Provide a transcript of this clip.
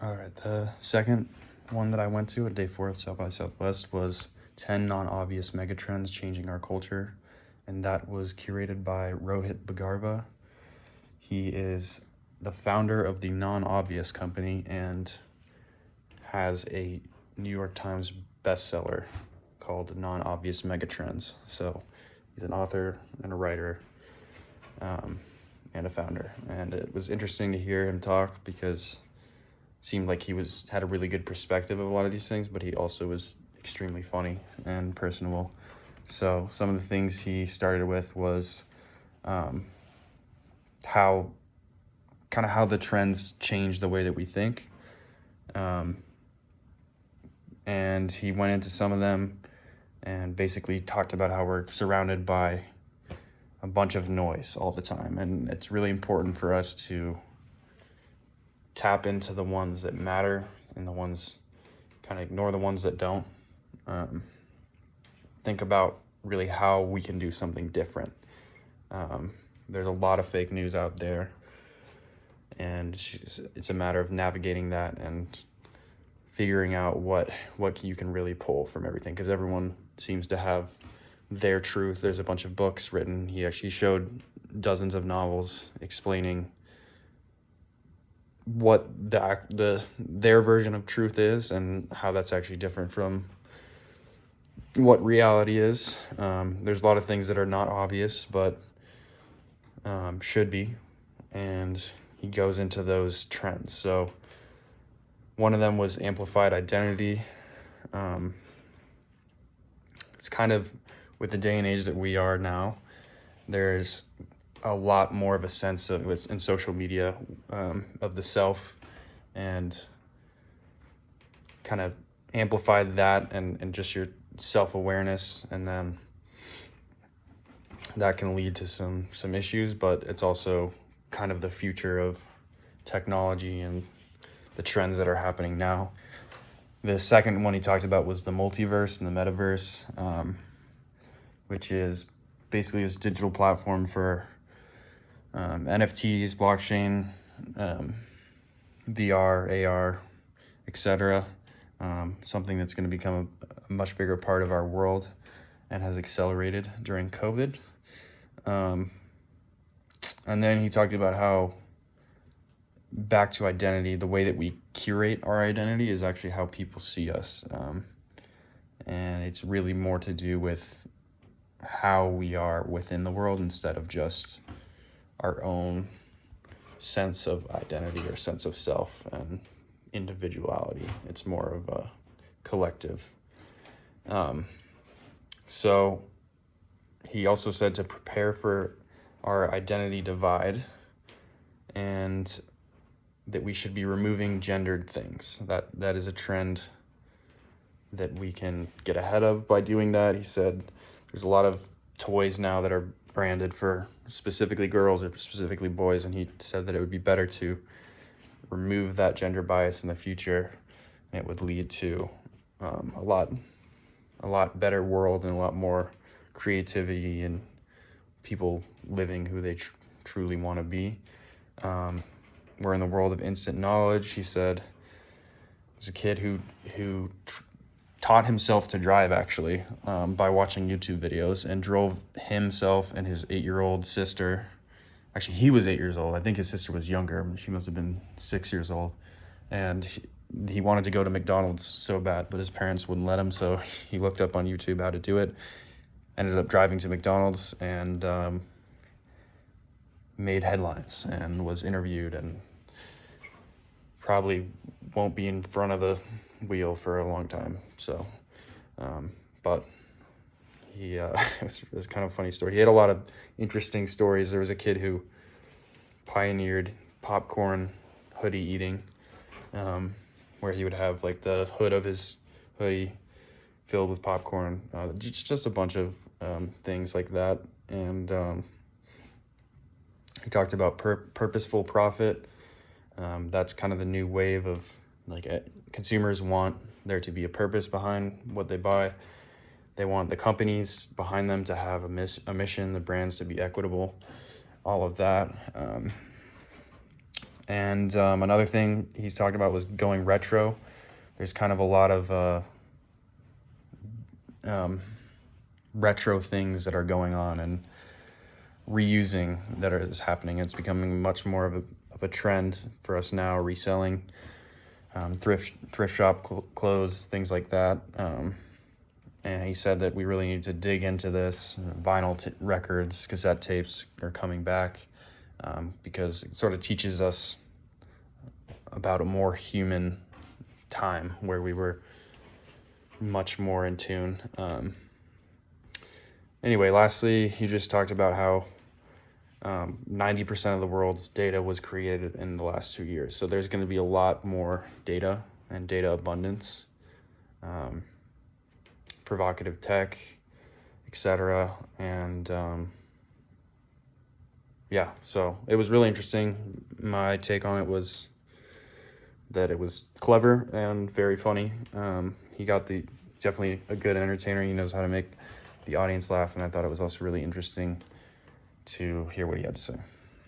All right, the second one that I went to at day 4 of South by Southwest was 10 non-obvious megatrends changing our culture, and that was curated by Rohit Bhargava. He is the founder of the Non-Obvious Company and has a New York Times bestseller called Non-Obvious Megatrends. So he's an author and a writer, and a founder. And it was interesting to hear him talk because it seemed like he had a really good perspective of a lot of these things, but he also was extremely funny and personable. So some of the things he started with was how the trends change the way that we think. And he went into some of them and basically talked about how we're surrounded by a bunch of noise all the time. And it's really important for us to tap into the ones that matter and the ones, kind of ignore the ones that don't. Think about really how we can do something different. There's a lot of fake news out there, and it's a matter of navigating that and figuring out what you can really pull from everything, because everyone seems to have their truth. There's a bunch of books written. He actually showed dozens of novels explaining what their version of truth is and how that's actually different from what reality is. There's a lot of things that are not obvious, but should be, and he goes into those trends. So one of them was amplified identity. It's kind of, with the day and age that we are now, there's a lot more of a sense of, it's in social media, of the self, and kind of amplified that and just your self-awareness, and then that can lead to some issues, but it's also kind of the future of technology and the trends that are happening now. The second one he talked about was the multiverse and the metaverse, which is basically this digital platform for NFTs, blockchain, VR, AR, etc. Something that's going to become a much bigger part of our world and has accelerated during COVID. And then he talked about how, back to identity, the way that we curate our identity is actually how people see us. And it's really more to do with how we are within the world instead of just our own sense of identity or sense of self and individuality. It's more of a collective. So he also said to prepare for our identity divide, and that we should be removing gendered things. That is a trend that we can get ahead of by doing that. He said there's a lot of toys now that are branded for specifically girls or specifically boys, and he said that it would be better to remove that gender bias in the future. It would lead to a lot better world and a lot more creativity and people living who they truly want to be. We're in the world of instant knowledge. He said there's a kid who taught himself to drive, actually, by watching YouTube videos, and drove himself and his 8-year-old sister. Actually, he was 8 years old. I think his sister was younger. She must have been 6 years old. And he wanted to go to McDonald's so bad, but his parents wouldn't let him, so he looked up on YouTube how to do it, ended up driving to McDonald's, and made headlines and was interviewed, and probably won't be in front of the wheel for a long time. So, but he, it was kind of a funny story. He had a lot of interesting stories. There was a kid who pioneered popcorn hoodie eating, where he would have like the hood of his hoodie filled with popcorn, just a bunch of things like that. And he talked about purposeful profit. That's kind of the new wave of, like, consumers want there to be a purpose behind what they buy. They want the companies behind them to have a mission, the brands to be equitable, all of that. And another thing he's talked about was going retro. There's kind of a lot of retro things that are going on and reusing that is happening. It's becoming much more of a trend for us now, reselling thrift shop clothes, things like that. And he said that we really need to dig into this. Vinyl records, cassette tapes are coming back because it sort of teaches us about a more human time where we were much more in tune. Anyway, lastly, he just talked about how 90% of the world's data was created in the last 2 years. So there's going to be a lot more data and data abundance, provocative tech, etc. And yeah, so it was really interesting. My take on it was that it was clever and very funny. He got definitely a good entertainer. He knows how to make the audience laugh, and I thought it was also really interesting to hear what he had to say.